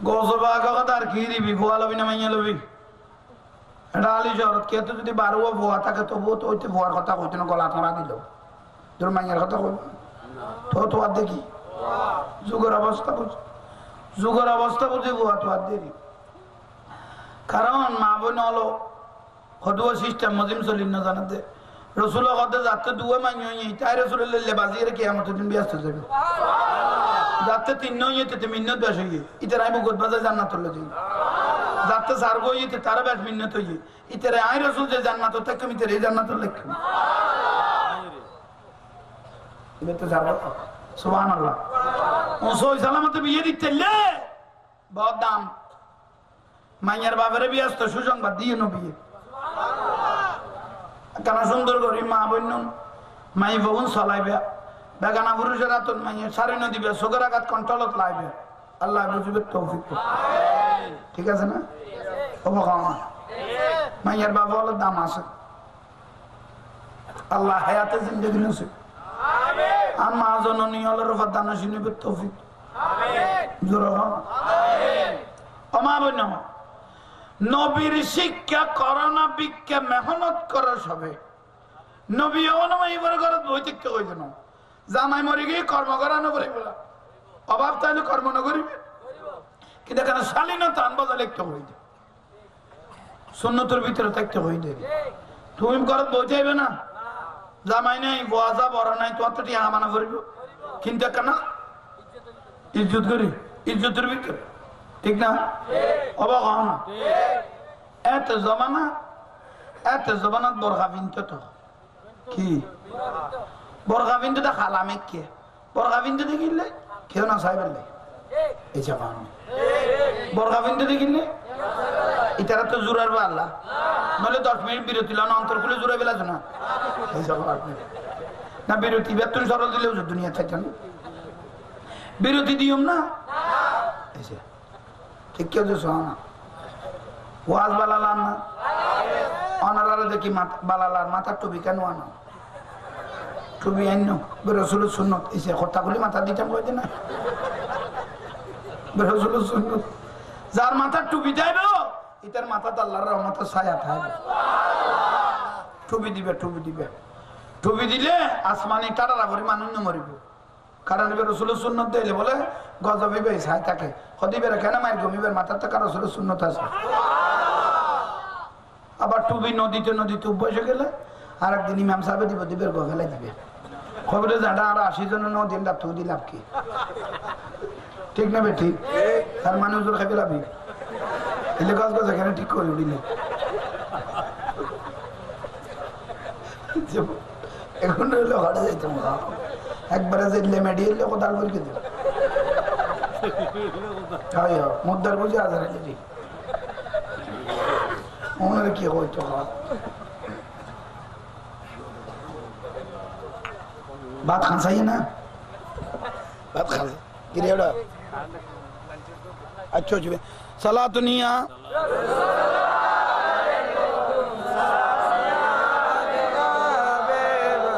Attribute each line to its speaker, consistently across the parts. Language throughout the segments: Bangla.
Speaker 1: গোসবা কথা আর কি দিবি ভুয়া লবি না মাইয়া লবি এটা আলি শহরত কে তো যদি বারো ভুয়া থাকে তবুও তো ওইতে ভুয়ার কথা কইতে না গলা ধরা দিল তোর মাইয়ার কথা কইব তো তো আর দেখি যুগের অবস্থা বুঝে ভুয়া তো আর দেখি কারণ মা বোন হলো হদুয়া সিস্টেম মজিম চলিন না জানাতে রসুল হতে যাতে দুয়ে মাইয়া তাই রসুল বাজিয়ে রেখে আমাদের দিন ব্যস্ত যাবে যাতে তিন নইতে মিন্নত বেশ হইয়ে ইতার আই মুগত বাজার জান্নাত হলো যাই যাতে সার গইতে তারা বেশ মিন্নত হইয়ে ইতার আই রসুল যে জান্নাত থাকে মিতের এই জান্নাত লেখ এবার তো যাবো সুবহানাল্লাহ ওসই সালামতে বিয়ে দিতেলে বহুত দাম মাইয়ার বাবারে ব্যস্ত সুসংবাদ দিয়ে নো বিয়ে কেন সুন্দর করি মা বন্য মাই ভবন চলাইবে বেগানা পুরুষের আতন মাইয়ে সারি নদীবে সোগের আঘাত কন্ট্রোলত লাইবে আল্লাহ বুঝবে তৌফিক ঠিক আছে না অবকামা মাইয়ার বাবা হলো দাম আছে আল্লাহ হায়াতে জিন্দগি নসিব আর মা জননী হলো রফাত দানা শুনিবে তৌফিক জোর অমা বন্য নবীর শিক্ষা করোনা বিক্ষা মেহনত করা সবে নবী অনমাইবার ঘর বই দেখতে কইছে না জামাই মরে গিয়ে কর্ম করানো করে বলা অভাব তাহলে কর্ম না করিবে কিন্তু এখানে শালীনতা আনবাজা লিখতে হইতে সুন্নতের ভিতরে থাকতে হইতে তুমি ঘর বইতে না জামাই নাই বোয়াজা বড় নাই তোমার তো টিয়া মানা করিব কিন্তু কেন ইজ্জত করি ইজ্জতের ভিতরে ঠিক না অবাক হও না এত জমানাত বরখা বিনতে তো কি বরখা বিনতে তো খালামে কে বরখা বিনতে দেখিলে কেউ না চাই পারলে এই জমান বরখা বিনতে দেখিলে ইতারা তো জোরার বা আল্লাহ নলে 10 মিনিট বিরতি লন অন্তর খুলে জোরে বেলা না এই সব না বিরতি বেতন সরল দিলেও দুনিয়া থাকে না বিরতি দিওম না ঠিক কেউ যে শোনা ওয়াজ বালালার না অনারা দেখি বালালার মাথার টুপি কেন আনো টুপি আইন বেরসুল সুন্নত এসে হত্যাগুলি মাথা দিতাম কইতে না বেরসুল সুন্নত যার মাথার টুপি যাইবে এটার মাথা আল্লাহর রহমতের ছায়া থাকবে টুপি দিলে আসমানি টাটারা করে মানুষ মরিব কারণ রসুলের সুন্নত দিলে বলে গজবে ছাই থাকে হদিবের কেন মায়ের গমিবের মাথার থেকে রসুলের সুন্নত আছে আবার টুপি নদীতে বসে গেলে আর একদিন ইমাম সাহেব দিবের গফেলাই দিবে খবরে যাটা আর 80 জন নদীন রাত দিলাম কি ঠিক না বে ঠিক আর মানুষের খাইবে লাভি এলে গাছ গাছ এখানে ঠিক করে উঠিলে এখন হইলে হাটে যাইতাম একবারে যে লেমেডি এলে কোথাও বলকে দেব মুদ্রার বুঝে আজার এলে ওনার কি হইতো बात खान सही है ना बात खान गिरेड़ा अच्छा चुके सलाह तो नहीं आ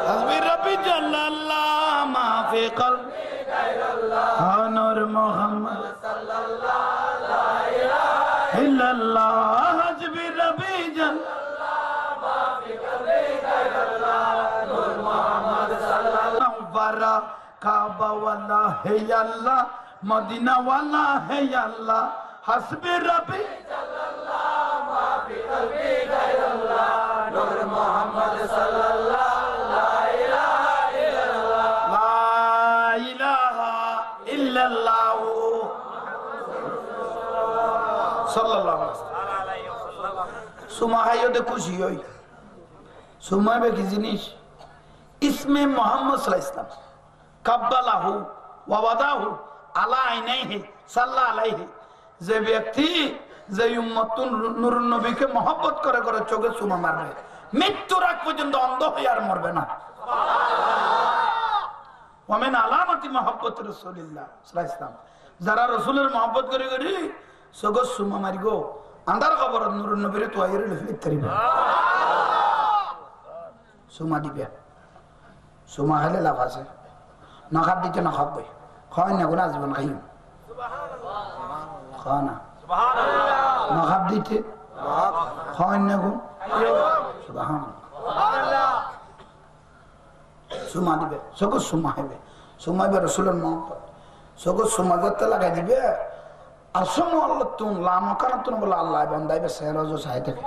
Speaker 1: हस्बी रब्बी जल्लल्लाह माफी क़ल्बी गैरल्लाह नूर मोहम्मद सल्लल्लाह ला इलाहा इल्लल्लाह हस्बी रब्बी जल्लल्लाह माफी क़ल्बी गैरल्लाह नूर मोहम्मद बारा काबा वाला है अल्लाह मदीना वाला है अल्लाह हस्बी रब्बी जल्लल्लाह माफी क़ल्बी गैरल्लाह नूर मोहम्मद सल्लल्लाह ला इलाहा इल्लल्लाह सल्लल्लाहु अलैहि वसल्लम सुमाहायो दे खुशी होई सुमा बे की जिनिस इसमें मोहम्मद सल्लल्लाहु कब्बलाहु व वदाहु अला आइनाइहि सल्लल्लाहु अलैहि যে ব্যক্তি যে উম্মতুন নূরুন নবীকে মহব্বত করে করে চোখে চুমা মারবে মৃত্যুর আগ পর্যন্ত অন্ধ হয়ে আর মরবে না সুবহানাল্লাহ ওয়া মিন আলামাতি মহব্বত রাসূলুল্লাহ সাল্লাল্লাহু আলাইহি ওয়াসাল্লাম যারা রাসূলের মহব্বত করে করে চোখে চুমা মারিগো আন্ধার খবর নূরুন নবীর তোয়াইরে লিখতে পারিবে চুমা দিবে সুমা হলে লাভ আছে না খাপ দিতে না খাবই খাওয়াই না কোনো আজীবন খাইম খানা নখাব দিতে হয় না গুণ সুমা দিবে সকল সুমা হবে সুমাইবে রসুলের মহব্বত সকল সুমা যাতে লাগাই দিবে আসম আল্লাহ তুম লামকানা তুম বলে আল্লাহ বান্দাইবে সেরাজ সাই থেকে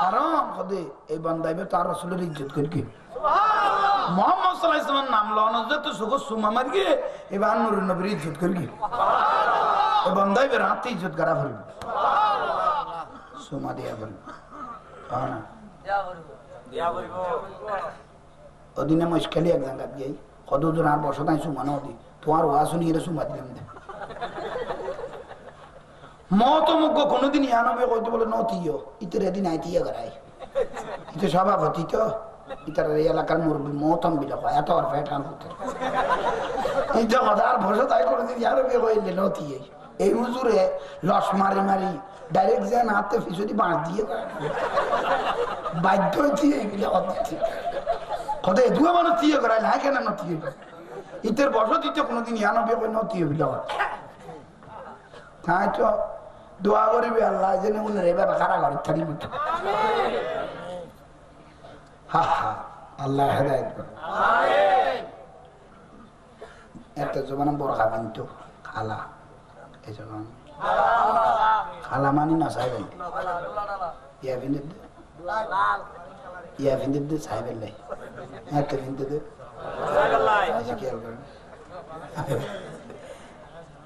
Speaker 1: কারণ কদে এই বান্দাইবে তার রসুলের ইজ্জত করি কি মোহাম্মদ সাল্লাল্লাহু আলাইহি ওয়াসাল্লাম নাম লওয়ানো যত সকল সুমা মার গিয়ে এবার নূর নবীর ইজ্জত করি কি এই বান্দাইবে রাতে ইজ্জত করা ফেলবে সুমা দিয়া বলবে না ওদিনে মুশকিল এক জায়গা গিয়ে কতজন আর বসে তাই সুমা নদী তোমার ওয়া শুনি এরা সুমা দিলাম দে মত মুখ কোনোদিন ইয়ানবে কইতে বলে নতিও ইতরে দিন আইতিয়া গরাই ইতে সভাপতি তো ইতার এই এলাকার মুরব্বি মতম বিলা কয় এত আর ফেটান হতে এই যে হাজার বসে তাই কোনোদিন ইয়ানবে কইলে নতি এই হুজুরে লস মারি মারি ডাইরেক্ট যেন হাতে ফিসুদি বাঁশ দিয়ে বাধ্য হয়েছি এইগুলো কত দুয়া মানুষ তিয়ে করাই না কেন নতিয়ে ইতের বসতিতে কোনোদিন ইয়ানবে কই নতিয়ে বিলা তাই তো দোয়া করিবে আল্লাহ যেন উনি বাবা খারা ঘরে থাকি মতো হা হা আল্লাহ হেদায়েত করে এত জমানা বড় খাবেন তো খালা এই জন্য খালা মানি না সাহেব ইয়া ভিন্দে সাহেবের লাই এত ভিন্দে খেয়াল করেন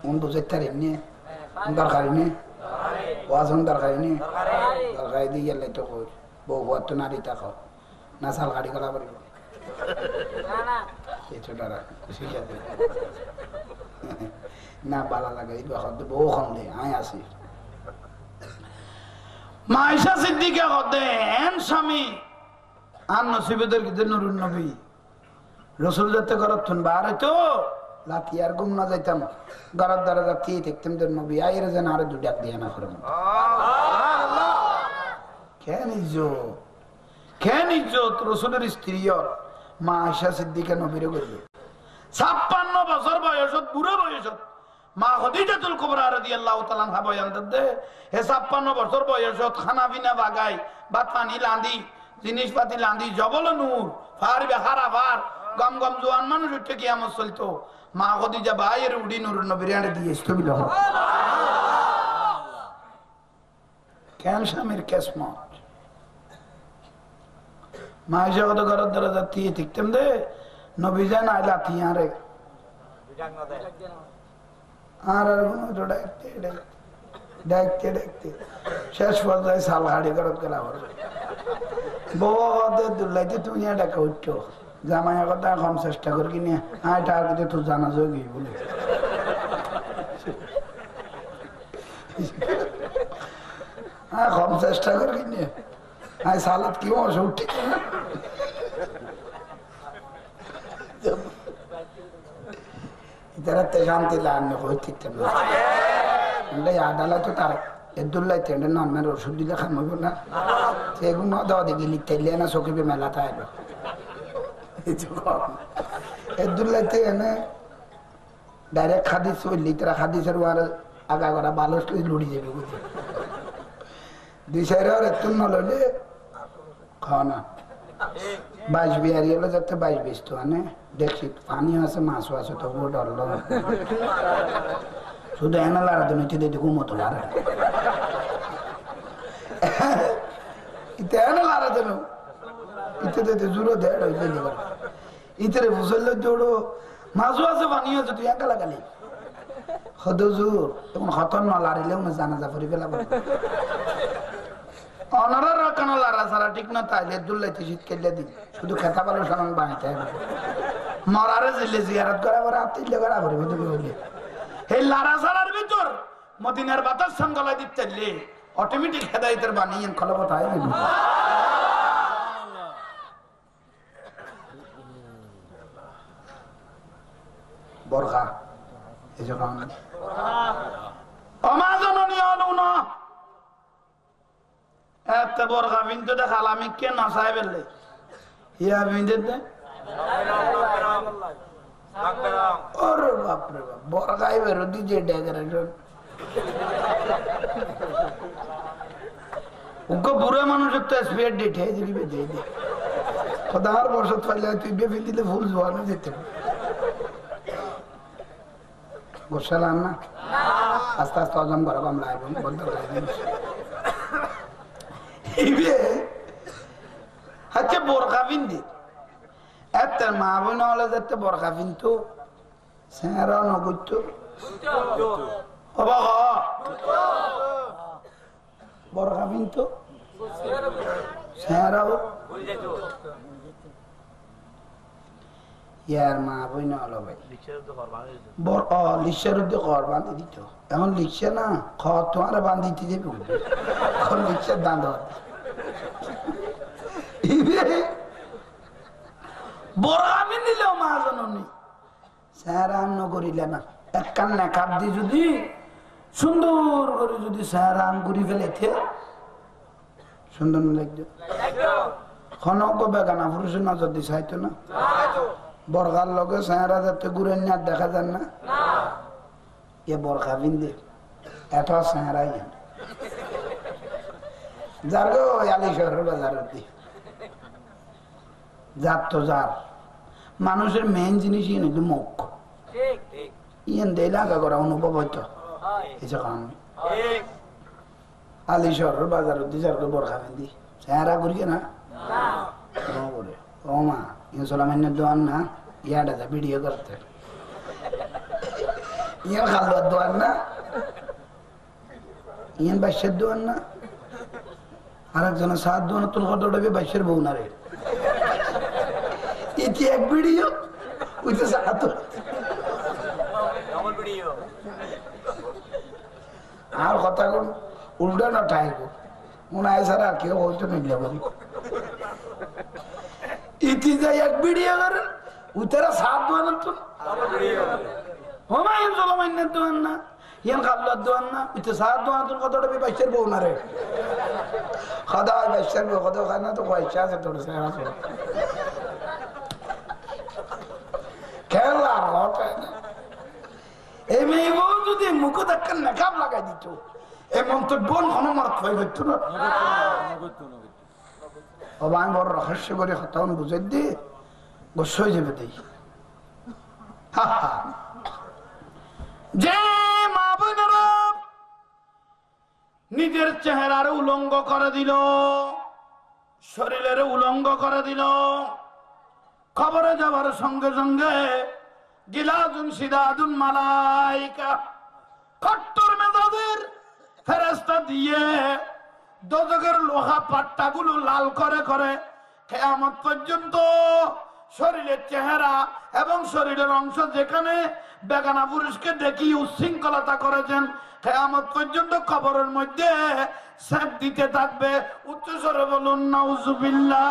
Speaker 1: উন বুঝে তার এমনি দরকারি নেই ওয়াজন দরকারি নেই দরকারি দিয়ে গেলে তো বউ বউ তো নারী থাকো না সাল গাড়ি করা পারিব না বালা লাগে বউ খন্দে আয় আসি মাইশা সিদ্দিকা কদে এন স্বামী আর নসিবেদের গিয়ে নুরুন নবী রসুল যাতে করতেন বারে তো লাথি আর গুম না যাইতাম গরার দ্বারা যাচ্ছি দেখতাম তোর নবী আয়ের যেন আরো দু ডাক দিয়ে না করে কেন ইজ্জত রসুলের স্ত্রী মা আয়েশা সিদ্দিকা নবীরে করল 56 বছর বয়সত বুড়ো বয়সত মা খাদিজাতুল কুবরা রাদিয়াল্লাহু তাআলা আনহা বয়ান দেন হে 56 বছর বয়সত খানা পিনা বাগাই ভাত পানি লাঁদি জিনিসপাতি লাঁদি জবল নূর ফার বেহারা ফার গম গম জোয়ান মানুষ উঠে কিয়ামত চলতো মা খাদিজা বাইরে উডি নূর নবীর আনে দিয়ে স্থবিল হয় কেন স্বামীর কেসমত মা জগত গরত দ্বারা যাচ্ছি দেখতাম দে নবী যান আইলা তিয়ারে আর দেখতে দেখতে শেষ পর্যায়ে সাল হাড়ি গরত গেলা বউ দুল্লাইতে তুমি ডাকা উঠছো জামাই কথা এখন চেষ্টা করি কিনে আয় টাকা কিন্তু তোর জানা যোগী বলে কম চেষ্টা করি কিনে আয় সালাদ কি অসুখ ঠিক শান্তি আডালা তো তার এদুল্লাই নর্মের ওষুধ দিলে খামব না সেগুলো দেওয়া দেখি লিখতে না চকিবে মেলা তাই এদুল্লাইতে এনে ডাইরেক্ট খাদিস চললি তারা খাদিসের আগা করা ভালো লুড়ি যাবে বুঝে দুই সাইডে আর একটু নললে খাওয়া না 22 বিহারি হলো যাতে 22 তো আনে দেখছি পানি আছে মাছও আছে তবুও ডরল শুধু এনে লাড়া তো নিচে দিয়ে ঘুমতো লাড়া ইতে এনে লাড়া দেন ইতে দিতে জুড়ো দেড় হইলে দিবার ইতে বুঝলে জোড়ো মাছও আছে পানি আছে তুই একা লাগালি হদ জোর এখন হতন না লাড়িলেও না জানা যা পরি ফেলা অনারার কেন লারা সারা ঠিক না তাইলে দুল্লাইতে শীত কেলে দিন শুধু খেতা পালো সামান বানাইতে হবে মরারে জিলে জিয়ারত করা করে আত্মীয় করা করে বলে এই লারা সারার ভিতর মদিনার বাতাস সঙ্গলাই দিতে চাইলে অটোমেটিক হেদায়েতের বানিয়ে খলবত হয় বরখা এই জন্য অমাজননী অলুনা এত বরখা বিন্দু দেখাল আমি কে নসাই ফেললে ইয়া বিন্দু ওরে বাপরে বাপ বরখাই বেরো দিছে ডেকোরেশন ওকে বুড়া মানুষের তো এক্সপায়ার ডেট হয়ে দিবি দিয়ে দিয়ে খোদার বসত পাইলে তুই বেবি দিলে ভুল জোয়ানো যেতে গোসালাম না আস্তে আস্তে হজম করা কম লাগবে বন্ধ করে আচ্ছা বোরখা পিন্দি এত মা বোন হলে যাতে বোরখা পিনতো সেরা নগরতো বোরখা পিনতো সেরাও ইয়ার মা বোন হলো ভাই লিখার উদ্দে কর বান্ধি দিত এখন লিখছে না খর তোমার বান্ধিতে যাবে এখন লিখার দাঁত বড় আমি নিলেও মা জানি স্যারাম করিলে না একখান নেকাব দি যদি সুন্দর করে যদি স্যারাম করি ফেলেছে সুন্দর লাগতো খনক বেগানা পুরুষের নজর দিয়ে চাইতো না বরখার লগে স্যারা যাতে ঘুরে না দেখা যান না এ বরখা বিন্দে এত স্যারাই যার গো আলি শহরের বাজারের দি যার তো যার মানুষের মেইন জিনিস কিন্তু মুখ ইয়েন দেয় লাগা করা অনুভব হইতো এসব কারণ আলি শহরের বাজারের দি যার বরখা বিন্দি স্যারা করিয়ে না করে ও মা ইনসলামের দোয়ান না ইয়াটা ভিডিও করতে ইয়ার খালুয়ার দোয়ান না ইয়ান বাইশের দোয়ান না আর একজনের সাত দোয়ান তোর কতটা বাইশের বউ না রে ইতি এক ভিডিও উঠে সাত আর কথা কোন উল্টা না ঠাইকো মনে হয় স্যার আর কেউ হয়তো মিলে বলি ইতি যাই এক ভিডিও করেন উতেরা সাত দোয়ান তো হমায়ুন জলমাইনের দোয়ান না ইয়ান খাল্লার দোয়ান না উঠে সাত দোয়ান তোর কতটা বাইশের বউ না রে খাদা বাইশের বউ কত খায় না তো পয়সা আছে তোর খেলার ঘটে না এই মেয়ে বউ যদি মুখে দেখেন নেকাব লাগাই দিত এই মন্তব্য হনুমার হয়ে যেত না অবান বড় রহস্য করে হতাউন বুঝে দিয়ে বস হয়ে যাবে তাই যে মা বোনেরা নিজের চেহারার উলঙ্গ করে দিল শরীরের উলঙ্গ করে দিল খবরে যাবার সঙ্গে সঙ্গে গিলাদুন সিদাদুন মালাইকা কট্টর মেজাজের ফেরেশতা দিয়ে দোজখের লোহা পাট্টাগুলো লাল করে করে কিয়ামত পর্যন্ত শরীরের চেহারা এবং শরীরের অংশ যেখানে বেগানা পুরুষকে দেখি উচ্ছৃঙ্খলতা করেছেন কিয়ামত পর্যন্ত কবরের মধ্যে সেট দিতে থাকবে উচ্চ স্বরে বলুন নাউজুবিল্লাহ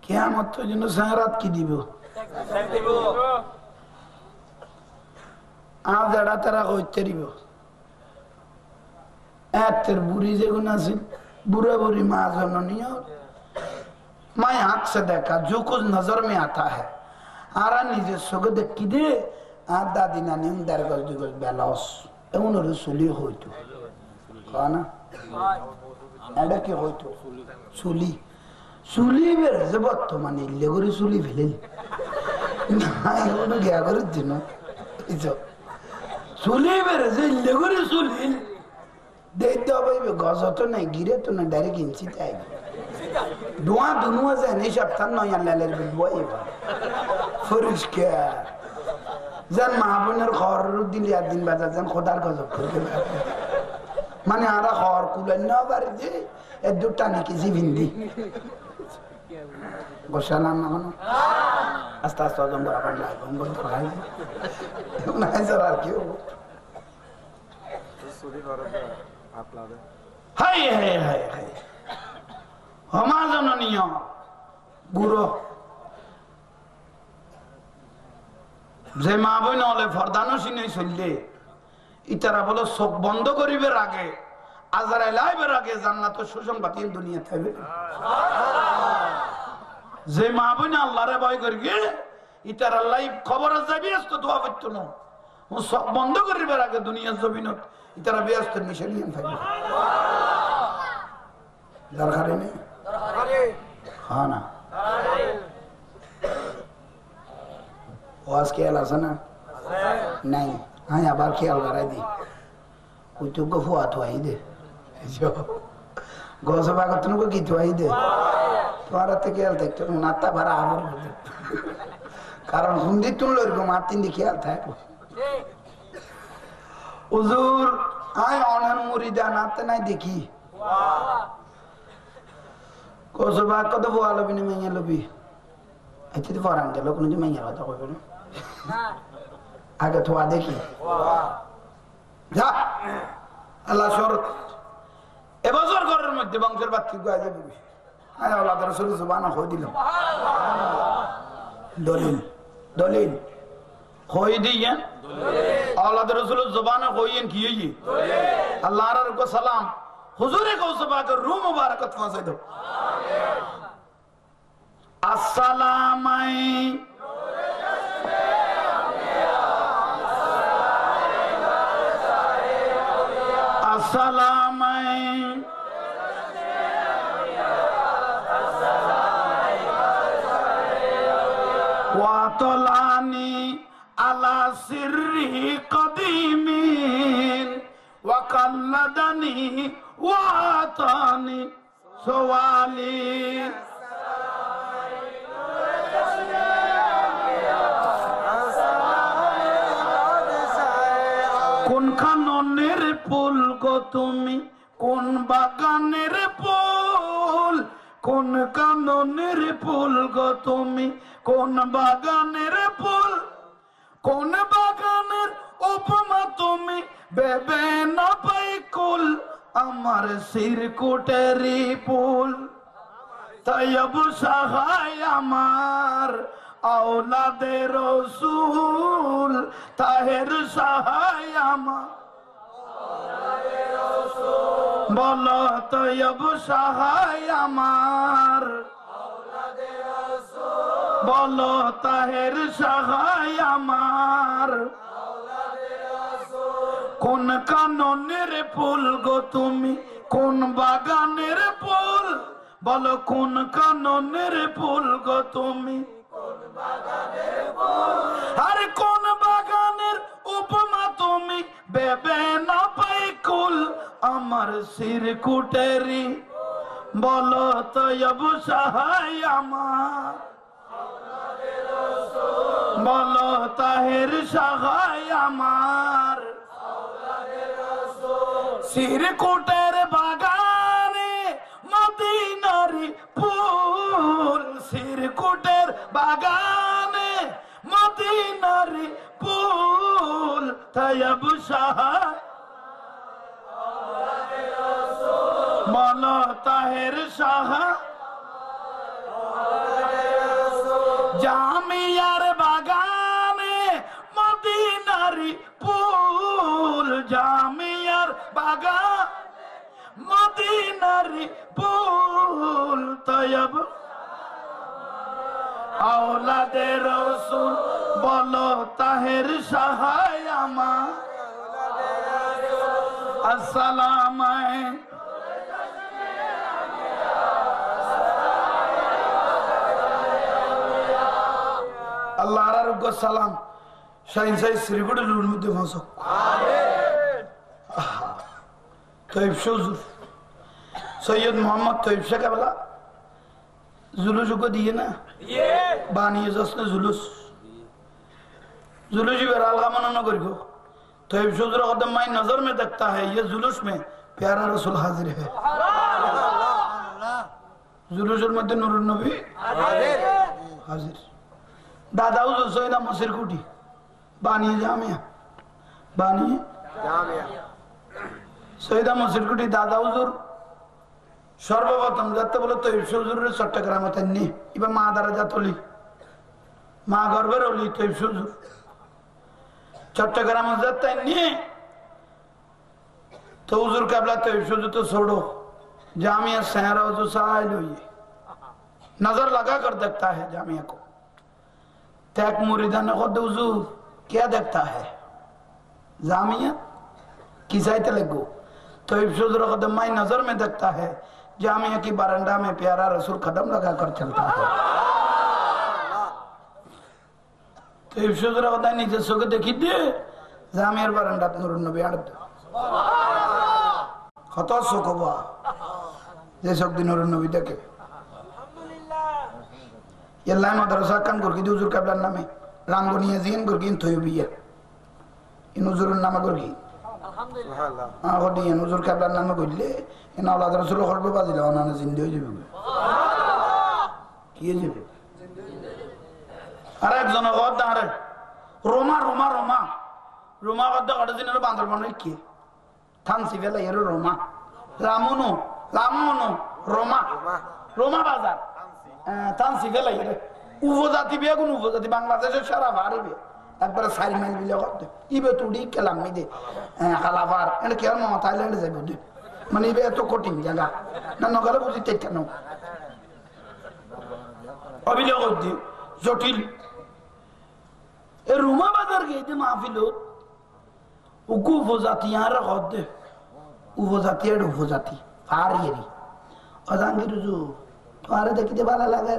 Speaker 1: কিয়ামত পর্যন্ত সারাত কি দিব আজ এরা তারা হইতে দিব এর বুড়ি যেগুলো আছে बुरा बुरी माँ जननी और माँ आँख से देखा जो कुछ नजर में आता है आरा निजे सुगध देख की दे आध दादी नानी उन दरगज दुगज बेलौस एवं रसूली होई तो कौन ऐडा क्या होई तो सूली सूली में रज़बत तो माने लेगोरी सूली भेले ना ये उन्हें क्या करे जिनो इसे सूली में रज़े लेगोरी सूली देखते हो भाई गज़ा तो नहीं गिरे तो न डायरेक्ट इंची आएगी दुआ दुनुआ से नहीं शब्दान ना यार लाले बिल्वा ये बात फर्ज क्या जन महाबूनर खार दिन या दिन बाद जन खुदार का जब करके माने आरा खार कुलन ना बारे जे ये दुट्टा नहीं किसी बिंदी गोशालाम ना कौन अस्तास तो जम बराबर लाए हम बोल तो खाई ना ऐसा क्यों हाय हाय हाय हाय हमारा जननिया बुरो যে মা বই নলে ফরদানসি নেই চললে ইতারা বলো চোখ বন্ধ করিবে আগে আজরাইল আইবার আগে জান্নাত সুসংবাদ দুনিয়া থাকবে যে মা বই না আল্লাহরে ভয় করিবে ইতার আল্লাহ খবর যাবি আসতো দোয়া করতো না ও সব বন্ধ করিবার আগে দুনিয়ার জমিনত ইতারা ব্যস্ত মিশে নিয়ে থাকবে দরকারে নেই হ্যাঁ না ওয়াজ খেয়াল আছে না নাই হ্যাঁ আবার খেয়াল করাই দি ওই তো ফুয়া থুয়াই দে গছ বাগত কি থুয়াই দে তোমার হাতে খেয়াল থাকতো নাতা ভাড়া আবার কারণ হুন্দি তুললো এরকম আর তিন দিয়ে খেয়াল থাকবো হুজুর আয় অনার মুড়িদা নাতে নাই দেখি গছ বাগ কত ফুয়া লবি না মেয়ে লবি এতে তো ফরান গেল কোনোদিন মেয়ের কথা কইবে না আগে থোয়া দেখি যা আল্লাহ শরত এবছর ঘরের মধ্যে বংশের বাচ্চি গুয়া যাবে আল্লাহ রসুল সুবহানাহু হয়ে দিল দলিল দলিল হয়ে দিয়ে আল্লাহ রসুল জবানা হইয়েন কি হইয়ে আল্লাহ সালাম হুজুরে কৌসবাকের রূহ মুবারকত পৌঁছে দাও আসসালামাই আসসালামাই ওয়াতলানি আলা সিররি কদিমিন ওয়াকাল্লাদানি ওয়াতানি সওয়ালি কোন খাননের ফুল গো তুমি কোন বাগানের ফুল কোন কাননের ফুল গো তুমি কোন বাগানের ফুল কোন বাগানের উপমা তুমি বেবে না পাই কুল আমার সিরকুটেরি ফুল তয়ব সহায় আমার আওলাদে রসুল তাহের সহায় আমার বলো তয়ব সহায় আমার বলো তাহের সহায় আমার কোন কাননের ফুল গো তুমি কোন বাগানের ফুল বলো কোন কাননের ফুল গো তুমি আর কোন বাগানের উপমা তুমি বেবে না পাই কুল আমার সিরকুটেরি বলো তয়ব সহায় আমার বলো তাহের সহায় আমার সিরকুটের বাগানে মদিনারি ফুল সিরকুটের বাগানে মদিনারি ফুল তয়ব সহায় বলো তাহের সহায় জামিয়ার বাগানে মদিনারি ফুল জামিয়ার বাগান মদিনারি ফুল তয়ব আওলাদে রসুল বলো তাহের সহায় আমার আসসালামাই আল্লাহর আরোগ্য সালাম শাহিন সাহেব শ্রীগুড়ের মধ্যে ভাষক তৈব সজুর সৈয়দ মোহাম্মদ তৈব শেখ বলা जुलूस को दिए ना बानिए जसने जुलूस जुलूस ही बहरहाल का मना न करो तो इब शुद्र कदम माई नजर में देखता है ये जुलूस में प्यारा रसूल हाजिर है जुलूस मध्य नूरुन नबी हाजिर दादा हुजूर सैयदा मसिर कुटी बानिए जामिया बानिए सैयदा मसिर कुटी दादा हुजूर সর্বপ্রথম যাতে বলো তো হুজুরের চট্টগ্রামে তেমনি এবার মা দ্বারা যাতলি মা গর্বের অলি তো হুজুর চট্টগ্রামে যাতে নিয়ে তো হুজুর কাবলা তো হুজুর তো छोड़ो जामिया सहरा जो साइल हुई नजर लगा कर देखता है जामिया को एक मुरीदा ने खुद हुजूर क्या देखता है जामिया किसाइते लगो तो इब्सुदर खुद माई नजर में देखता है जामिया की बरंडा में प्यारा रसूल कदम लगाकर चलता है तो इब्सुदर खुद नीचे सो के देखी दे जामियार बरंडा नूरुन नबी आड़ कत सुख हवा যে সব দিন নূরুন নবী দেখে আল্লাহ মাদ্রাসা কান করকি হুজুর কাবলার নামে রাঙ্গুনিয়া জিন করকি থইবিয়া ইন হুজুরের নামে করকি আলহামদুলিল্লাহ আগো দিন হুজুর কাবলার নামে কইলে ইন আওলাদ রাসূল করবে বাজিলা ওনানে জিন্দে হয়ে যাবে সুবহানাল্লাহ কি হয়ে যাবে আর একজন গদ আরে রোমা রোমা রোমা রোমা গদ গড দিনের বান্দরবান কি থানসি ফেলা এর রোমা রামুনো রামুনো রোমা রোমা বাজার থানসি ফেলা এর উপজাতি বেগুন উপজাতি বাংলাদেশের সারা ভারবে একবারে 4 মাইল বিলে করতে ইবে তুডি কেলাম মিদে হালাফার এর কি আর মাথা থাইল্যান্ড যাবে দে মানে ইবে এত কঠিন জায়গা না নগরে বুঝিতে কেন অভিযোগ হচ্ছে জটিল এ রোমা বাজার গিয়ে মাহফিল উকু উপজাতি আর হদে উপজাতি আর উপজাতি ফারিয়েরি অজাঙ্গির রুজু তোরে দেখিতে ভালো লাগে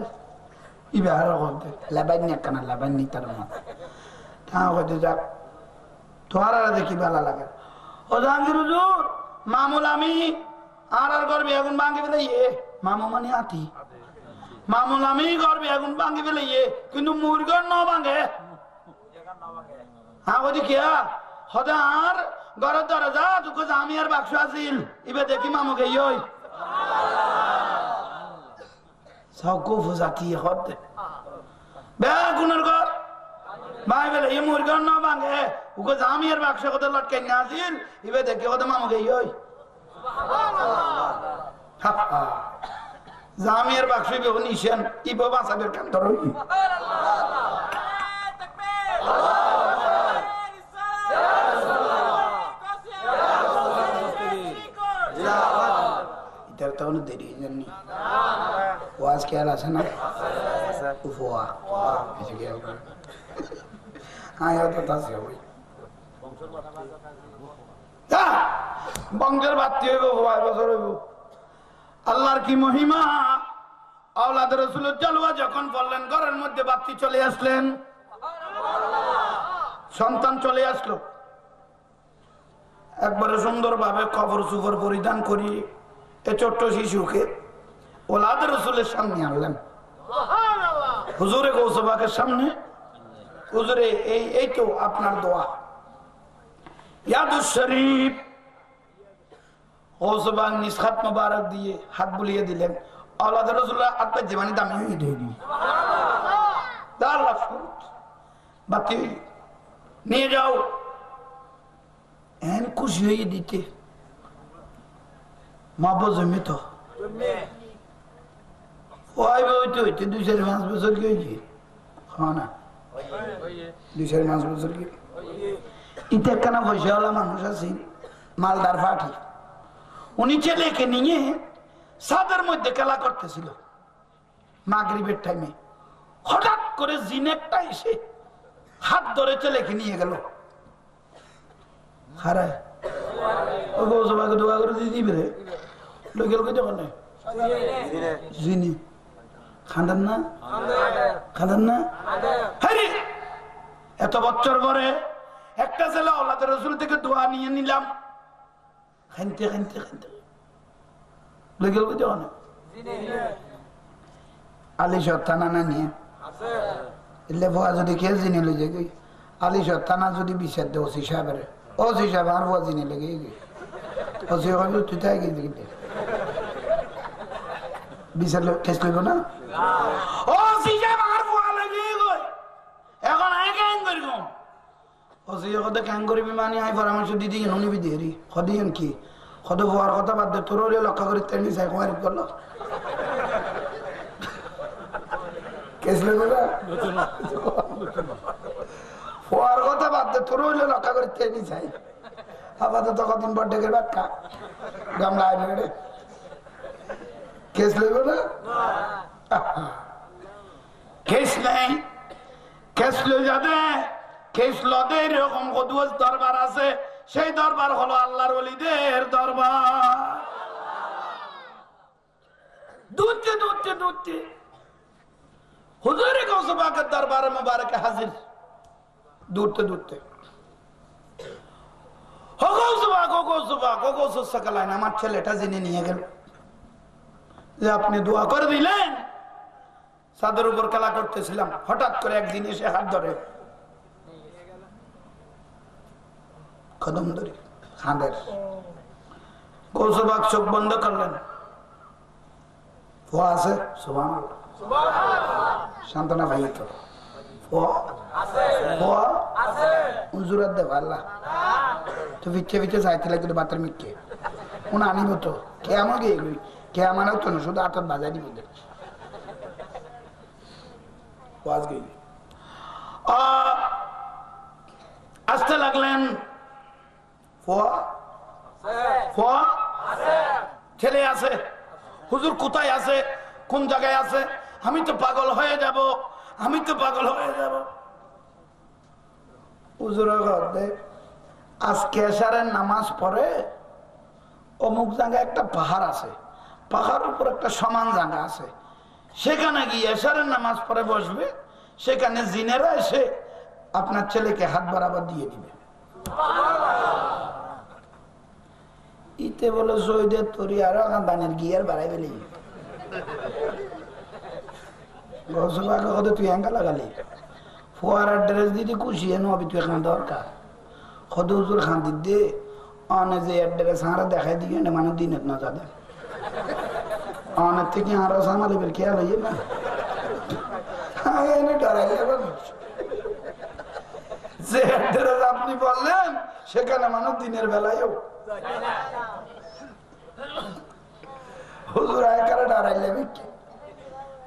Speaker 1: ইবে আর হদে লাবানি কানা লাবানি তার মাথা তা হদে যা তোরা দেখি ভালো লাগে অজাঙ্গির রুজু মামুল আমি আর করবি এখন ভাঙি ফেলে মামু মানে আতি মামুল আমি করবি এখন ভাঙি ফেলে কিন্তু মুরগর ন ভাঙে হ্যাঁ ওদি কিয়া হদার ঘরের দরজা তুকো জামিয়ার বাক্স আছিল ইবে দেখি মামুকে ইয়ই সাউকো ফুজাতি হদ বেগুনের ঘর ভাই বলে এই মুরগর ন ভাঙে উকো জামিয়ার বাক্স কত লটকে না আছিল ইবে দেখি হদ মামুকে ইয়ই সুবহানাল্লাহ জামিয়ার বাক্স ইবে নিশান ইবে বাসাবের কাম ধরই Tertawa dari ini, was kaya sana, ufuah, bisa kaya apa? Ayo tetap siapa? Dah, banggar batti itu ufuah besar itu. Allah ki mohima, aulad Rasulullah jalwa যখন বললেন ঘরের মধ্যে বাতি চলে আসলেন, সন্তান চলে আসলো, একবারে সুন্দর ভাবে কবর সুফর পরিধান করি এ ছোট্ট শিশুকে ওলাদ রাসূলের সামনে আনলেন হুজুরে গৌসবাকের সামনে হুজুরে এই তো আপনার দোয়া ইয়াদুস শরীফ গৌসবাক নিসখাত মোবারক দিয়ে হাত বুলিয়ে দিলেন ওলাদ রাসূলুল্লাহ আপনার জীবনে দামি হয়ে দিয়ে দিন আল্লাহ ফুরত বাতি নিয়ে যাও এন খুশি হয়ে দিতে মা বজমে তো ওই বইতে হইতে 2-5 বছর গিয়েছি খানা 2-5 বছর গিয়ে ইতে কেনা পয়সাওয়ালা মানুষ আছে মালদার ফাটি উনি ছেলেকে নিয়ে সাদের মধ্যে খেলা করতেছিল মাগরিবের টাইমে হঠাৎ করে জিন একটা এসে হাত ধরে ছেলেকে নিয়ে গেল হারায় ও গৌসবাকে দোয়া করে দিয়ে দিবে রে লোকের কে যখন জিনি খান্দান না খান্দান না এত বছর পরে একটা ছেলে আওলাদ রাসূল থেকে দোয়া নিয়ে নিলাম খানতে খানতে খানতে লোকের কে যখন আলী সত্তানা না নিয়ে এলে ভুয়া যদি কে জিনে লয়ে গই আলী সত্তানা যদি বিচার দে ওসি সাহেবের ওসি সাহেব আর ভুয়া জিনে লেগে গই ওসি কইলো তুই তাই গই দিকে বিচার কেস লইব না ওসি সাহেব আর ভুয়া লেগে গই এখন আই কেন করিব ওসি কত কেন করিবি মানে আই পরামর্শ দিদি ননি বি দেরি খদিয়েন কি খদ ভুয়ার কথা বাদ দে তোর লক্ষ্য করে তেনি চাই কোয়ারি করলো কেস লইব না হওয়ার কথা বাদ দে তোর হইলে লক্ষ্য করে তেনি চাই আপাতত কদিন পর ডেকে বাক্কা গামলা আইবে কেস লইব না কেস নাই কেসলো যাদে কেসলদে এরকম কদুয়াস দরবার আছে, সেই দরবার হলো আল্লাহর ওলিদের দরবার। দূরতে দূরতে দূরতে হুজুরে গৌস পাকের দরবারে মুবারকে হাজির। দূরতে দূরতে আমার ছেলেটা জেনে নিয়ে গেল যে আপনি দোয়া করে দিলেন। চাঁদের উপর খেলা করতেছিলাম, হঠাৎ করে একদিন এসে হাত ধরে কদম ধরে খাঁদের। গৌসবাগ চোখ বন্ধ করলেন। ফোয়া আছে? সুবহানাল্লাহ। সান্ত্বনা ভাই তো হুজুরাত দেব আল্লাহ তো পিছে পিছে যাইতে লাগবে বাতের মিটকে উনি আনিব তো কে আমাকে এগুলি কে আমার তো না, শুধু আটত বাজাই দিব। আসতে লাগলেন। ছেলে আছে, হুজুর কোথায় আছে, কোন জায়গায় আছে? আমি তো পাগল হয়ে যাব, আমি তো পাগল হয়ে যাব। হুজুরের ঘরে আজকে এশারের নামাজ পড়ে অমুক জায়গায় একটা পাহাড় আছে, পাহাড় উপর একটা সমান জায়গা আছে, সেখানে গিয়ে এশারের নামাজ পড়ে বসবে। সেখানে জিনেরা এসে আপনার ছেলেকে হাত বরাবর দিয়ে দিবে। ইতে বলে শহীদের তরি আরো দানের গিয়ার বাড়াই বেলি তুই এঙ্কা লাগালি ফোয়ারার ড্রেস দিদি কুশিয়ে নবি তুই এখন দরকার খদ হুজুর খান দিদি অনে যে ড্রেস হাঁড়া দেখাই দিয়ে মানে দিনের না যাদের অনেক থেকে আরো সামালিবের খেয়াল হইয়ে না যে ড্রেস আপনি বললেন সেখানে মানুষ দিনের বেলায়ও হুজুর আয়কারে ডরাইলে বিকি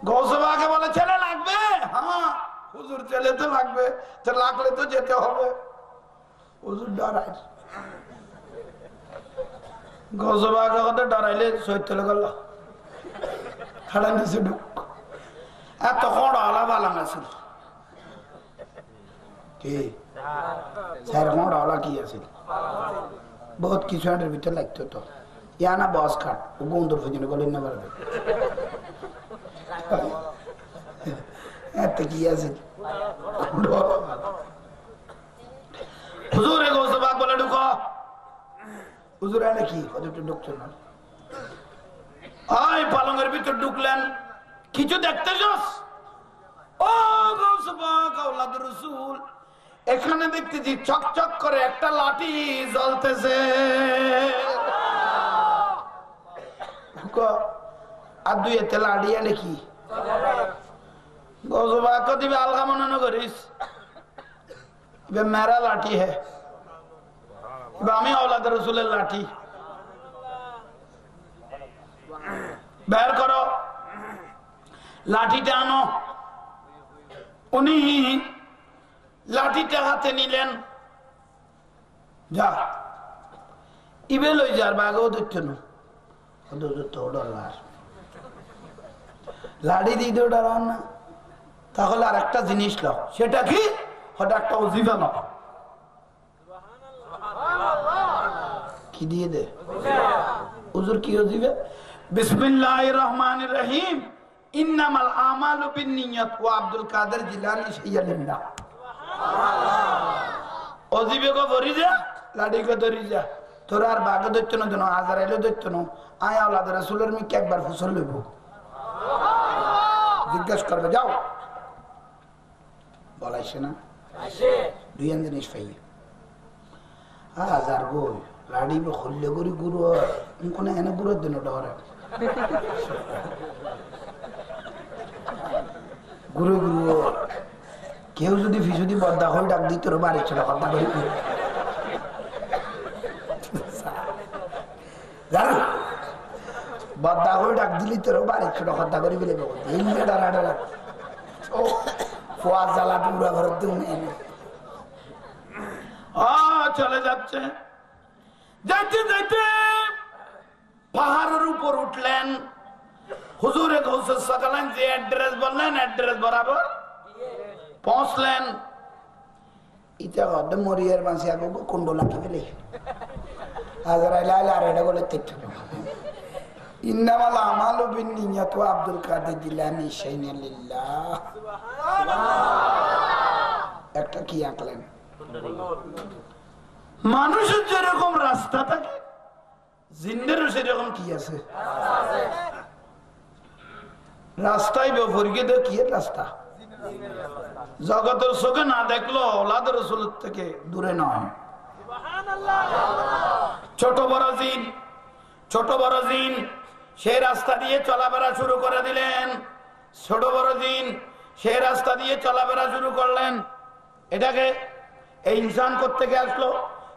Speaker 1: গৌসবাকে বলে ছেলে লাগবে। হ্যাঁ হুজুর ছেলে তো লাগবে, তো লাগলে তো যেতে হবে। হুজুর ডরাই গৌসবাকে কথা ডরাইলে সৈত্য গেল খাড়া নিচে ঢুক। এত কড়া বালাম আছিল কি স্যার কড়া কি আছিল বহুত কিছু এর ভিতরে লাগতো তো ইয়া না বস খাট ও গন্ধর ফুজনে গলেন না পারবে এত কি আছে হুজুর এগো সবাক বলে ঢুকো। হুজুর আরে কি হুজুর ঢুকছো না? আয় পালঙ্গের ভিতর ঢুকলেন। কিছু দেখতেছস? ও গৌসবাক আওলাদ রাসূল, এখানে দেখতেছি চকচক করে একটা লাঠি জ্বলতেছে। আর দুই এতে লাড়ি আনে কি গৌসবাক দিবে আলগা মনে করিস মেরা লাঠি হ্যাঁ আমি আওলাদ রাসূলের লাঠি বের করো, লাঠিটা আনো। উনি লাঠিটা হাতে নিলেন। যা ইবে লই যার বাগেও দেখছেন লাঠি দিয়ে ডরান না, তাহলে আর একটা জিনিস লো, সেটা কি হঠাৎ একটা ওজিফা লো। কি দিয়ে দে হুজুর? কি ওজিফা? বিসমিল্লাহির রহমানির রহিম, ইন্নামাল আমালু বিন্নিয়াত ওয়া আব্দুল কাদের জিলানী শাইয়ালিল্লাহ। ওজিফা কো ভরি যা, লাঠি কো ধরি যা। তোর আর বাগে ধরতো না, যেন আজারাইলে ধরতো না। আয় আওলাদ রাসূলের মিকে একবার ফুসল লইব, জিজ্ঞাসা করবে যাও। বলাইছে না দুই জিনিস পাই হাজার বই লাড়ি খুললে করি গুরু কোন এনে গুরুর দিন ডরে গুরু গুরু কেউ যদি ফিসুদি বদ্দা হয়ে ডাক দিত বাড়ি ছিল কথা করি জানো বদ্দা হয়ে ডাক দিলি তোর বাড়ি ছিল কথা করি বলে ডারা ডারা ফোয়া জ্বালা পুরা ঘর চলে যাচ্ছে। যাইতে যাইতে পাহাড়ের উপর উঠলেন। হুজুরে গৌসে সকালেন যে অ্যাড্রেস বললেন অ্যাড্রেস বরাবর পৌঁছলেন ইটা গড মরিয়ার বাঁচি আগে কুণ্ড লাগি ফেলে আজরাইল আইলে আর এটা বলে তেট ইন্নামাল আমালু বিন্নিয়াত আব্দুল কাদের জিলানী শাইনা লিল্লাহ একটা কি আঁকলেন মানুষের যেরকম রাস্তা থাকে জিন্দেরও সেরকম কি আছে রাস্তায় বেফরিকে দেখ কি রাস্তা জগতের চোখে না দেখলো ওলাদ রাসূল থেকে দূরে নয় ছোট বড় জিন সেই রাস্তা দিয়ে চলাফেরা শুরু করে দিলেন ছোট বড় জিন সেই রাস্তা দিয়ে চলাফেরা শুরু করলেন এটাকে এই ইনসান কোত্থেকে আসলো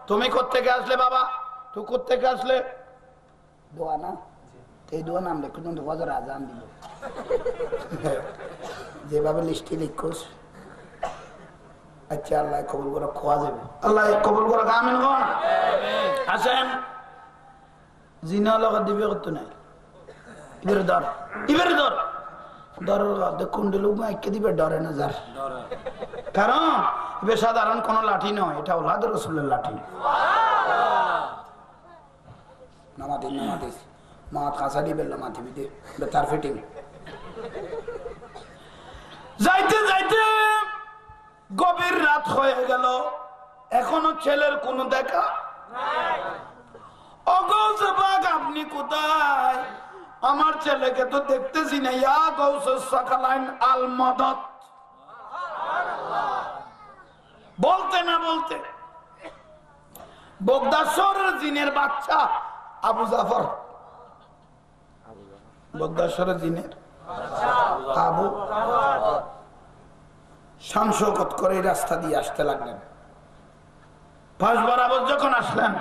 Speaker 1: তুমি কোত্থেকে আসলে বাবা তুই কোত্থেকে আসলে দোয়া না এই দোয়া নাম লিখো কিন্তু ফজর আজান দিল যেভাবে লিস্টে লিখোস আচ্ছা আল্লাহ কবুল করে খোয়া যাবে আল্লাহ কবুল করে আমিন কোন আসেন জিনা লগা দিবে কত নাই ইবের দর দেখুন লোক মাইকে দিবে ডরে না যার কারণ এবার সাধারণ কোন লাঠি নয় এটা ওলাদ রাসূলের লাঠি নামাদিস মা কাঁচা দিবে মাথি বিদে তার ফিটিং যাইতে যাইতে গভীর রাত হয়ে গেল এখনো ছেলের কোনো দেখা আপনি কোথায় আমার ছেলেকে তো দেখতেছি না ইয়া গাউসুস সাকালাইন আল মাদাদ বলতে না বলতে বগদাসরের জিনের বাচ্চা আবু জাফর বগদাসরের জিনের আবু শামশকত করে রাস্তা দিয়ে আসতে লাগলেন পাঁচ বরাবর যখন আসলেন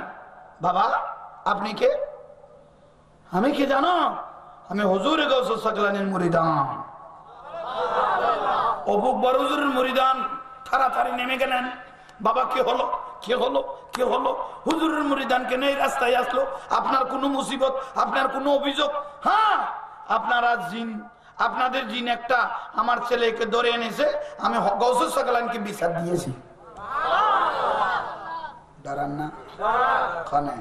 Speaker 1: বাবা আপনি কে আমি কি জানো আমি হুজুরে গাউসুস সাকলানির মুরিদান অবুক বড় হুজুরের মুরিদান তাড়াতাড়ি নেমে গেলেন বাবা কি হলো কি হলো কি হলো হুজুরের মুরিদান কেন এই রাস্তায় আসলো আপনার কোনো মুসিবত আপনার কোনো অভিযোগ হ্যাঁ আপনারা জিন আপনাদের জিন একটা আমার ছেলেকে ধরে এনেছে আমি গাউসুস সাকলানকে বিচার দিয়েছি দাঁড়ান না খানে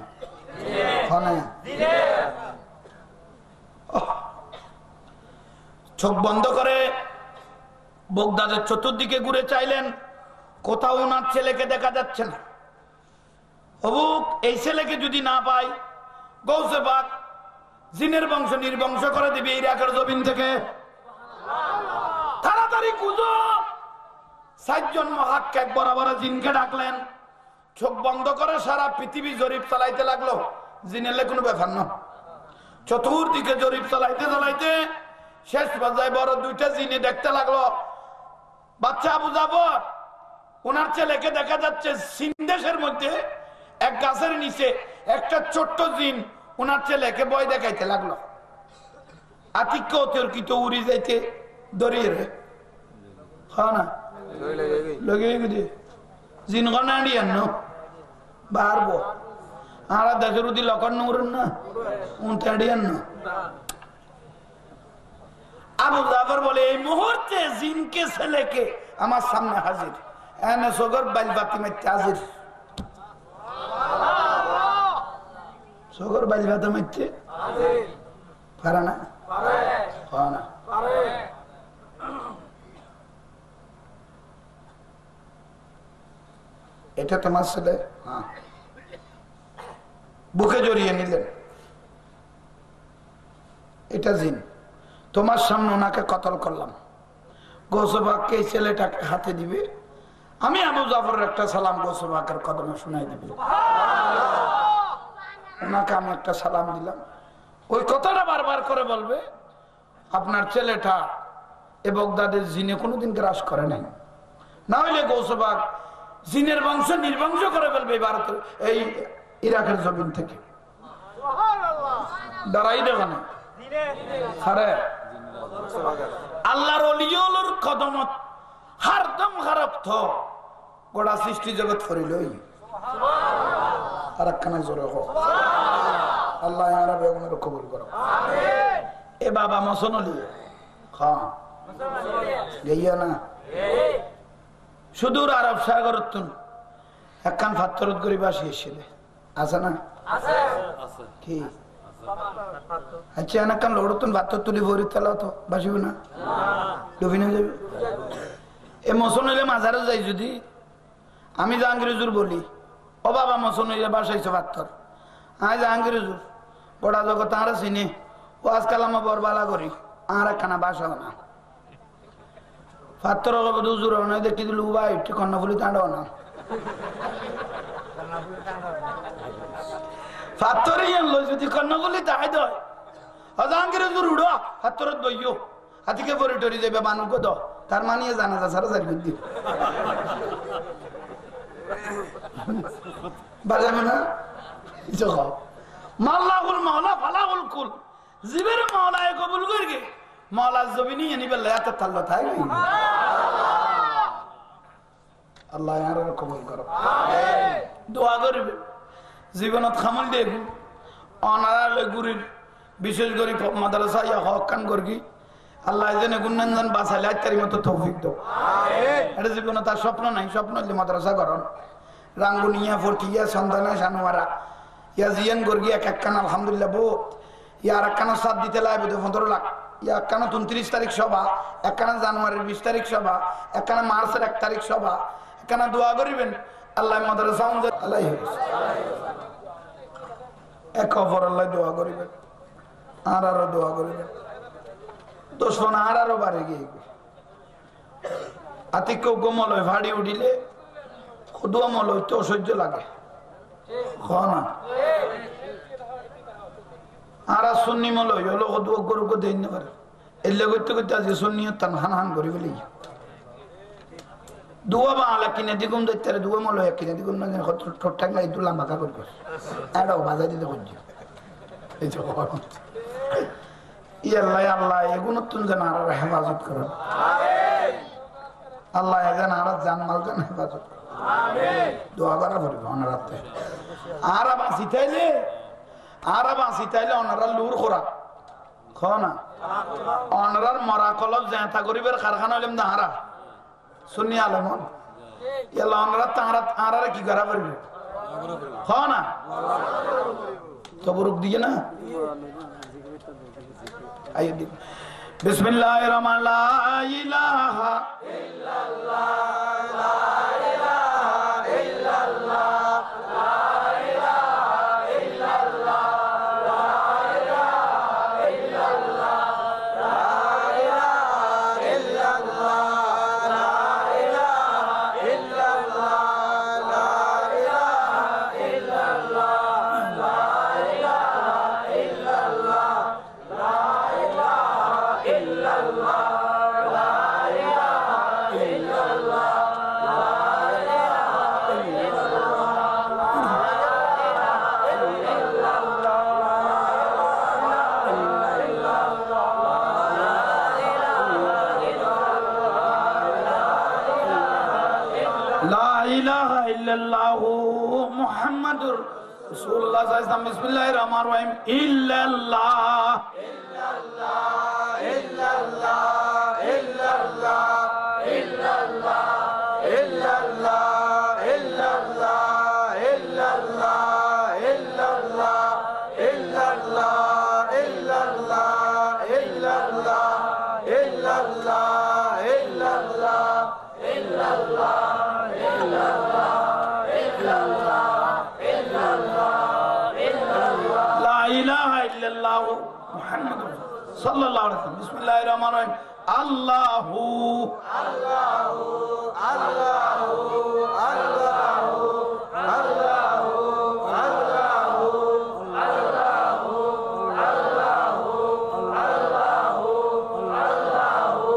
Speaker 1: চোখ বন্ধ করে বগদাদের চতুর্দিকে ঘুরে চাইলেন কোথাও ওনার ছেলেকে দেখা যাচ্ছে না অবুক এই ছেলেকে যদি না পাই গৌসে পাক জিনের বংশ নির্বংশ করে দিবে ইরাকের জমিন থেকে তাড়াতাড়ি খুঁজো 7 জন মুহাক্কিক বরাবর জিনকে ডাকলেন চোখ বন্ধ করে সারা পৃথিবী জরিপ চালাইতে লাগলো জিনেলে কোনো ব্যাপার না চতুর্দিকে জরিপ চালাইতে শেষ পর্যায়ে বড় 2টা জিনে দেখতে লাগলো বাচ্চা আবু জাফর ওনার ছেলেকে দেখা যাচ্ছে সিন্ধেশের মধ্যে এক গাছের নিচে একটা ছোট্ট জিন ওনার ছেলেকে ভয় দেখাইতে লাগলো আতিক্য অতর্কিত উড়ি যাইতে দরিয়ে রে হ্যাঁ না লগে জিন গনাডিয়ান ন বারবো আর দেশের উদি লকন উড়েন না উনতাডিয়ান না আবু জাফর বলে এই মুহূর্তে জিনকে ছেলেকে আমার সামনে হাজির এনে সগর বাইলবাতি মাইতে হাজির সগর বাইলবাতি মাইতে পারে না পারে না এটা তোমার ছেলে হ্যাঁ বুকে জড়িয়ে নিলেন এটা জিন তোমার সামনে ওনাকে কতল করলাম গৌসবাককে এই ছেলেটাকে হাতে দিবে আমি আবু জাফরের একটা সালাম গৌসবাকের কদমে শুনাই দিবে ওনাকে আমি একটা সালাম দিলাম ওই কথাটা বারবার করে বলবে আপনার ছেলেটা এ বগদাদের জিনে কোনোদিন গ্রাস করে নাই না হইলে গৌসবাক জিনের বংশ নির্বংশ করে ফেলবে ভারতের এই ইরাকের জমিন থেকে দাঁড়াই দেখানে আল্লাহর ওলিয়ুর কদমত হারদম হারপ্ত গোটা সৃষ্টি জগৎ ফরিলই আর একখানা জোরে হোক আল্লাহ আরবে ওনার কবুল করো এ বাবা মসনলি হ্যাঁ গইয়া না সুদূর আরব সাগর একখান ফাত্তরত করে বাসি এসেছিলে আছে না কি আচ্ছা এনাকান লড়তুন ভাত তুলি ভরি তেলাও তো বাসিব না ডুবি না যাবে এ মৌসুম হইলে মাঝারে যাই যদি আমি জাহাঙ্গীর হুজুর বলি ও বাবা মৌসুম হইলে বাসাইছো ভাত্তর হ্যাঁ জাহাঙ্গীর হুজুর বড়া জগৎ আরা চিনি ও আজকাল আমার বরবালা করি আর একখানা বাসাও না ফাত্তর হুজুর দেখি দিল বা একটু কর্ণফুলি তাঁডাও না ফাত্তরে আনলো যদি কর্ণফুলি তাই দয় জাহাঙ্গীর হুজুর উড়ো ফাত্তরত বইও হাতিকে পরে টরি যাবে মানুষ দ তার মানিয়ে জানা যা সারা চার দিন বাজাবে না মাল্লাহুল মাওলা ফালাহুল কুল জীবের মাওলায় কবুল করগে মাওলা জমিনি এনি বেলা এত তাল্লা থাই আল্লাহ আর কবুল করো আমিন দোয়া করবে জীবনত খামল দেখু অনারালে গুরির বিশেষ করে মাদ্রাসা ইয়া হক কান করগি আল্লাহ যেন গুণনন্দন বাসাইলে আত্মারি মতো তৌফিক দাও আমিন এটা জীবনে তার স্বপ্ন নাই স্বপ্ন হইলে মাদ্রাসা করন রাঙ্গুনিয়া ফটিয়া সন্ধানা সানোয়ারা ইয়া জিয়ান করগি এক একখান আলহামদুলিল্লাহ বহুত ইয়ার একখানা সাত দিতে লাগবে 15 লাখ ইয়া একখানা 29 তারিখ সভা একখানা জানুয়ারির 20 তারিখ সভা একখানা মার্চের 1 তারিখ সভা একখানা দোয়া করিবেন আল্লাহ মাদ্রাসা আল্লাহ এক অপর আল্লাহ দোয়া করিবেন আর আরো দোয়া করিবেন দোষণ আর আরো বাড়ে গিয়ে আতিক গোমল হয় ভাড়ি উঠিলে খুদুয়া মল হইতে অসহ্য লাগে না আর সুন্নি মল হইলো খুদুয়া গরু কো দেন পারে এলে করতে করতে আজ সুন্নি তান হান হান করি বলি দুয়া বাংলা কিনে দিগুম দইতে দুয়া মল হয় কিনে দিগুম না ঠোঁট লাই দুলা মাথা করব এটাও বাজাই দিতে বুঝি এই যে ইয়াল্লাহ আল্লাহ এগুলো তুমি যেন আর হেফাজত করো আমিন আল্লাহ যেন আর জানমাল যেন হেফাজত করো আমিন দোয়া করা পড়বে ওনারাতে আর বাঁচিতাইলে ওনারা লুর খোরা খনা ওনারার মরা কলব জেঁথা করিবার কারখানা হইলাম দাহারা শুনি আলমন ইয়াল্লাহ ওনারা তাহারা কি করা পড়বে খনা তবরুক দিয়ে না বিসমিল্লাহির রহমানির লা ইলাহা ইল্লাল্লাহ লা ইলাহা ইল্লাল্লাহ লা ইলাহা ইল্লাল্লাহ লা ইলাহা ইল্লাল্লাহ লা ইলাহা ইল্লাল্লাহ লা ইলাহা ইল্লাল্লাহ লা ইলাহা ইল্লাল্লাহ লা ইলাহা ইল্লাল্লাহ মুহাম্মাদুর রাসূলুল্লাহ সাল্লাল্লাহু আলাইহি ওয়াসাল্লাম বিসমিল্লাহির রহমানির রহিম ইল্লাল্লাহ ইল্লাল্লাহ ইল্লাল্লাহ ইল্লাল্লাহ ইল্লাল্লাহ ইল্লাল্লাহ ইল্লাল্লাহ ইল্লাল্লাহ ইল্লাল্লাহ ইল্লাল্লাহ ইল্লাল্লাহ ইল্লাল্লাহ ইল্লাল্লাহ ইল্লাল্লাহ সাল্লাল্লাহু আলাইহি ওয়াসাল্লাম বিসমিল্লাহির রহমানির রহিম আল্লাহু আল্লাহু আল্লাহু আল্লাহু আল্লাহু আল্লাহু আল্লাহু আল্লাহু আল্লাহু আল্লাহু আল্লাহু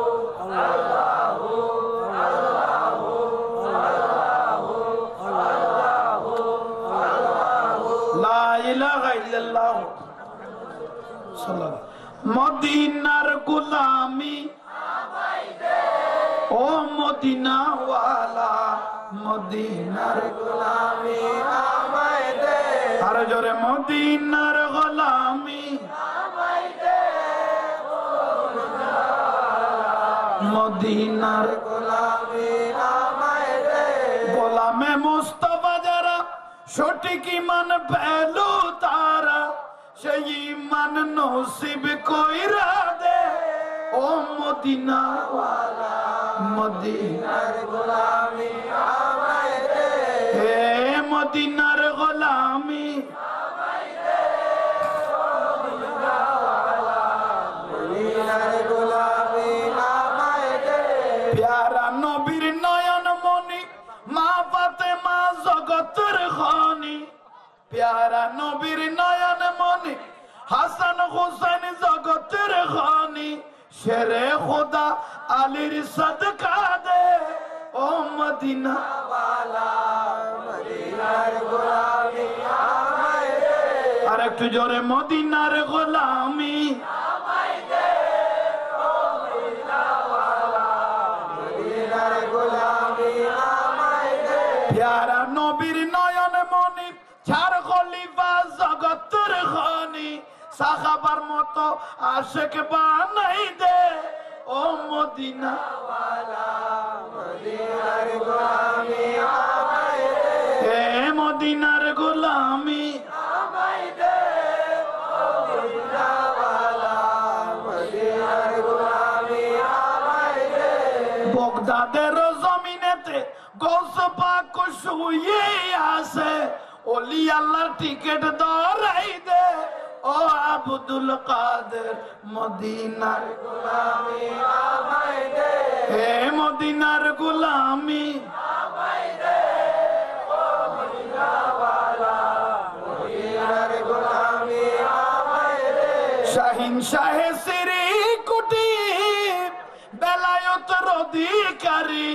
Speaker 1: আল্লাহু আল্লাহু আল্লাহু লা ইলাহা ইল্লাল্লাহ সাল্লাল্লাহু মদিনার গোলামি ও মদিনা ওয়ালা মদিনার গোলামি আমায় দে আর জোরে মদিনার গোলামি আমায় দে মদিনার গোলামি আমায় নামে মুস্তাফা যারা সঠিক ইমান পেলো তারা সেই ইমান নসিব কইরা দে ও মদিনা ওয়ালা মদিনার গোলামি আমায় দে হে মদিনার গোলামি আমায় দে ও মদিনা ওয়ালা মদিনার গোলামি আমায় দে প্যারা নবীর নয়ন মনি মা ফাতেমা জগতের খনি প্যারা নবীর নয়ন মনি হাসান হুসেন জগতের খনি শেরে খুদা আলীর সদকা দে ও মদিনা ওয়ালা মদিনার গোলামি আমায় দে আর একটু জোরে মদিনার গোলামি আমায় দে ও মদিনা ওয়ালা মদিনার গোলামি আমায় দে প্যারা নবীর নয়ন মনি চার খলিফা জগতের খনি সাহাবার মতো আশিক বানাই দে ও মদিনা ওয়ালা মদিনার গোলামি আমায় দে হে মদিনার গোলামি আমায় দে ও মদিনা ওয়ালা মদিনার গোলামি আমায় দে বগদাদের জমিনেতে গৌস পাক শুয়ে আছে ওলি আল্লাহর টিকেট ধরাই দে ও আব্দুল কাদের মদিনার গোলামি আমায় দে হে মদিনার গোলামি আমায় দে ও মদিনা ওয়ালা মদিনার গোলামি আমায় দে শাহিন শাহে সিরি কুটি বেলায়েতের অধিকারী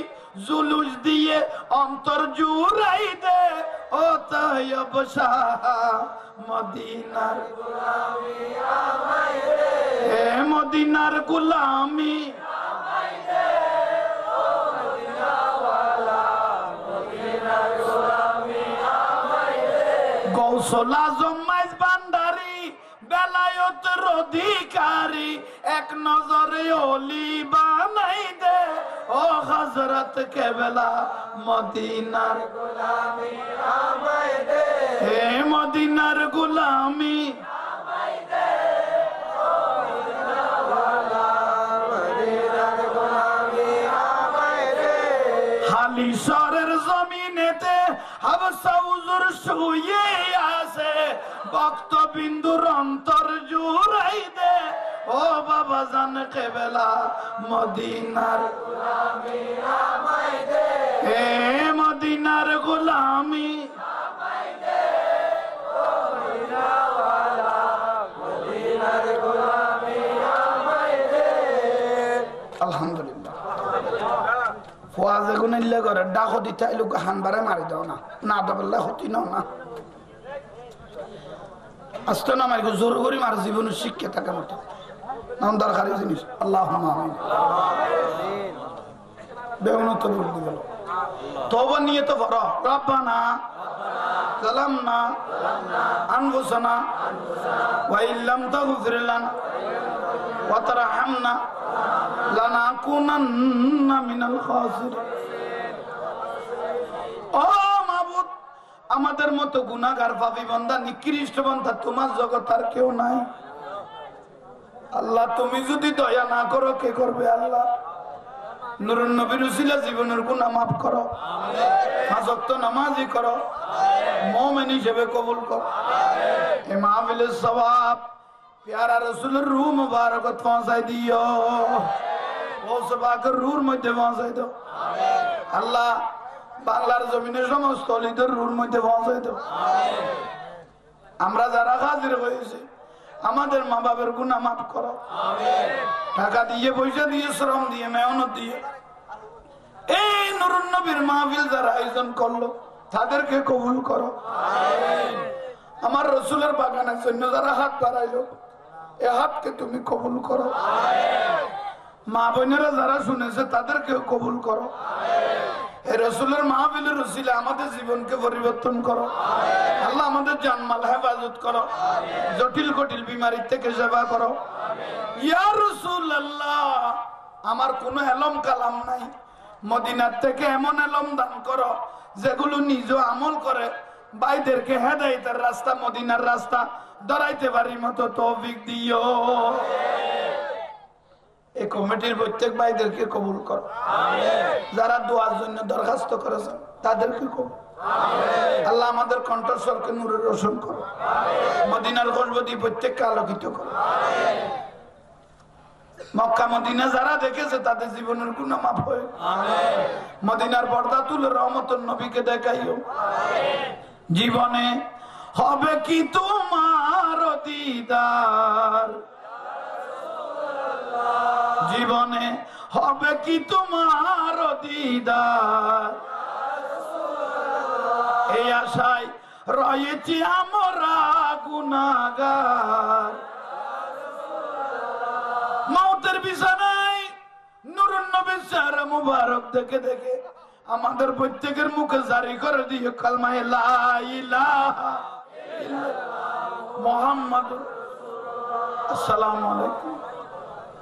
Speaker 1: জুলুস দিয়ে অন্তর জুড়াই দে ও তাইয়ব শাহ মদিনার গোলামি আমায় দে হে মদিনার গোলামি আমায় দে ও মদিনা ওয়ালা মদিনার গোলামি আমায় দে গৌসুল আজম মাইজ ভান্ডারী বেলায়েতের অধিকারী এক নজরে ওলি বানাই দে ও হযরত কেবলা মদিনার গোলামি আমায় দে হে মদিনার গোলামি আমায় দে ও মদিনা ওয়ালা মদিনার গোলামি আমায় দে হালিশরের জমিনেতে হাবসা হুজুর শুয়ে আছে ভক্তবিন্দুর অন্তর জুড়াই দে ও বাবা জান কেবলা মদিনার গোলামি আমায় দে হে মদিনার গোলামি আমায় দে ও মদিনা ওয়ালা মদিনার গোলামি আমায় দে আলহামদুলিল্লাহ ফওয়াজে গুনিল্লে করে ডাকো দিতে আইলো হানবারে মারি দাও না না দবল্লা হতি না না আস্তে না মারি জোর করে মার জীবনের শিক্ষা থাকার মতো নাম দরকারি জিনিস আল্লাহুম্মা আমিন বেউনত বলতে গেল তওবা নিয়ে তো পড়ো রব্বানা যালামনা আনফুসানা ওয়া ইল্লাম তাগফির লানা ওয়া তারহামনা লানাকুনান্না মিনাল খাসিরিন ও মাবুদ আমাদের মতো গুনাহগার পাপী বান্দা নিকৃষ্ট বান্দা তোমার জগৎ আর কেউ নাই আল্লাহ তুমি যদি দয়া না করো কে করবে আল্লাহ নুরুন নবীর উসিলা জীবনের গুনাহ মাফ করো পাঁচ ওয়াক্ত নামাজি করো মুমিন হিসেবে কবুল করো এই মাহফিলের সওয়াব প্যারা রাসূলের রূহ মুবারকত পৌঁছাই দিও ও সবাকের রূহর মধ্যে পৌঁছাই দাও আল্লাহ বাংলার জমিনের সমস্ত অলিদের রূহর মধ্যে পৌঁছাই দাও আমরা যারা হাজির হয়েছি আমাদের মা বাবার গুনাহ মাফ করো টাকা দিয়ে পয়সা দিয়ে শ্রম দিয়ে মেহনত দিয়ে এই নুরুন নবীর মাহফিল যারা আয়োজন করলো তাদেরকে কবুল করো আমার রসুলের বাগানের জন্য যারা হাত বাড়াইলো এ হাতকে তুমি কবুল করো মা বোনেরা যারা শুনেছে তাদেরকে কবুল করো এই রসুলের মাহফিলের রসিলে আমাদের জীবনকে পরিবর্তন করো আল্লাহ আমাদের জানমাল হেফাজত করো জটিল কটিল বিমারির থেকে সেবা করো ইয়া রাসূলুল্লাহ আমার কোনো এলম কালাম নাই মদিনার থেকে এমন এলম দান করো যেগুলো নিজ আমল করে ভাইদেরকে হেদায়েতের রাস্তা মদিনার রাস্তা ধরাইতে পারি মতো তৌফিক দিও। এই কমিটির প্রত্যেক ভাইদেরকে কবুল করো, যারা দোয়ার জন্য দরখাস্ত করেছেন তাদেরকে কবুল। আল্লাহ আমাদের কণ্ঠস্বরকে নূরে রোশন করো, মদিনার গর্ভবতী প্রত্যেককে আলোকিত করো। মক্কা মদিনা যারা দেখেছে তাদের জীবনের গুনাহ মাফ হয়, মদিনার পর্দা তুলে রহমতের নবীকে দেখাইও। জীবনে হবে কি তোমার দিদার, জীবনে হবে কি তোমার দিদার, এই আশায় রয়েছি আমরা গুনাহগার। মওতের বিছানায় নূরুন নবীর চেহারা মুবারক দেখে দেখে আমাদের প্রত্যেকের মুখে জারি করে দিও কালমা লা ইলাহা ইল্লাল্লাহ মুহাম্মাদুর রাসূলুল্লাহ। আসসালামু আলাইকুম।